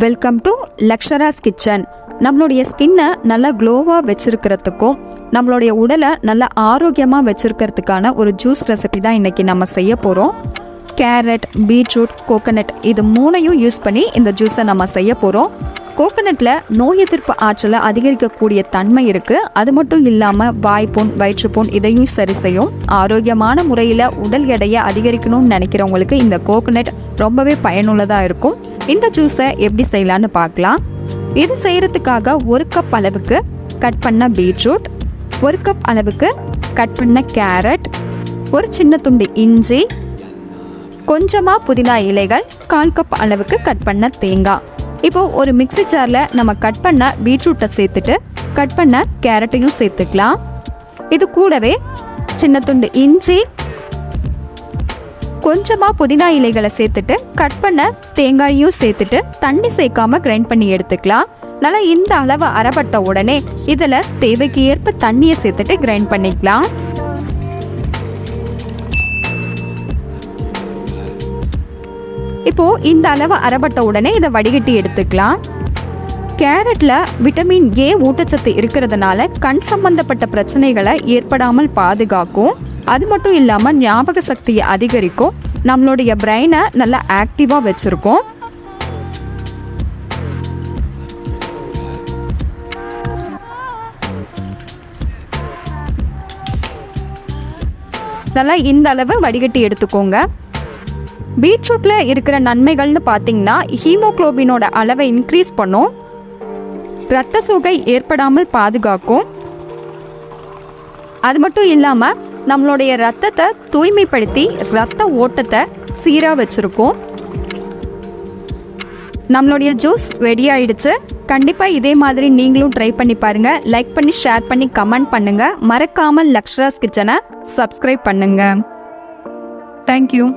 Welcome to லக்ஷராஸ் kitchen. நம்மளுடைய ஸ்கின்னை நல்லா க்ளோவாக வச்சுருக்கிறதுக்கும் நம்மளுடைய உடலை நல்லா ஆரோக்கியமாக வச்சுருக்கிறதுக்கான ஒரு ஜூஸ் ரெசிபி தான் இன்றைக்கி நம்ம செய்ய போகிறோம். கேரட், பீட்ரூட், கோகோனட் இது மூணையும் யூஸ் பண்ணி இந்த ஜூஸை நம்ம செய்ய போகிறோம். கோகோனட்டில் நோய் எதிர்ப்பு ஆற்றலை அதிகரிக்கக்கூடிய தன்மை இருக்குது. அது மட்டும் இல்லாமல் வாய்ப்புண், வயிற்றுப்புண் இதையும் சரி செய்யும். ஆரோக்கியமான முறையில் உடல் எடையை அதிகரிக்கணும்னு நினைக்கிறவங்களுக்கு இந்த கோகோனட் ரொம்பவே பயனுள்ளதாக இருக்கும். இந்த ஜூஸை எப்படி செய்யலான்னு பார்க்கலாம். இது செய்கிறதுக்காக 1 கப் அளவுக்கு கட் பண்ண பீட்ரூட், 1 கப் அளவுக்கு கட் பண்ண கேரட், ஒரு சின்ன துண்டு இஞ்சி, கொஞ்சமாக புதினா இலைகள், 1/4 கப் அளவுக்கு கட் பண்ண தேங்காய். இப்போது ஒரு மிக்ஸி ஜாரில் நம்ம கட் பண்ண பீட்ரூட்டை சேர்த்துட்டு கட் பண்ண கேரட்டையும் சேர்த்துக்கலாம். இது கூடவே சின்ன துண்டு இஞ்சி, கொஞ்சமாக புதினா இலைகளை சேர்த்துட்டு கட் பண்ண தேங்காயையும் சேர்த்துட்டு தண்ணி சேர்க்காம கிரைண்ட் பண்ணி எடுத்துக்கலாம். நல்லா இந்த அளவு அரைப்பட்ட உடனே இதில் தேவைக்கு ஏற்ப தண்ணியை சேர்த்துட்டு கிரைண்ட் பண்ணிக்கலாம். இப்போது இந்த அளவு அரைப்பட்ட உடனே இதை வடிகட்டி எடுத்துக்கலாம். கேரட்டில் விட்டமின் ஏ ஊட்டச்சத்து இருக்கிறதுனால கண் சம்பந்தப்பட்ட பிரச்சனைகளை ஏற்படாமல் பாதுகாக்கும். அது மட்டும் இல்லாமல் ஞாபக சக்தியை அதிகரிக்கும். நம்மளுடைய பிரெயினை நல்லா ஆக்டிவாக வச்சுருக்கோம். நல்லா இந்த அளவு வடிகட்டி எடுத்துக்கோங்க. பீட்ரூட்டில் இருக்கிற நன்மைகள்னு பார்த்தீங்கன்னா ஹீமோக்ளோபினோட அளவை இன்க்ரீஸ் பண்ணும், இரத்த சோகை ஏற்படாமல் பாதுகாக்கும். அது மட்டும் இல்லாமல் நம்மளுடைய ரத்தத்தை தூய்மைப்படுத்தி ரத்த ஓட்டத்தை சீராக வச்சுருக்கோம். நம்மளுடைய ஜூஸ் ரெடி ஆயிடுச்சு. கண்டிப்பாக இதே மாதிரி நீங்களும் ட்ரை பண்ணி பாருங்கள். லைக் பண்ணி, ஷேர் பண்ணி, கமெண்ட் பண்ணுங்கள். மறக்காமல் லக்ஷராஸ் கிச்சனை சப்ஸ்கிரைப் பண்ணுங்கள். தேங்க்யூ.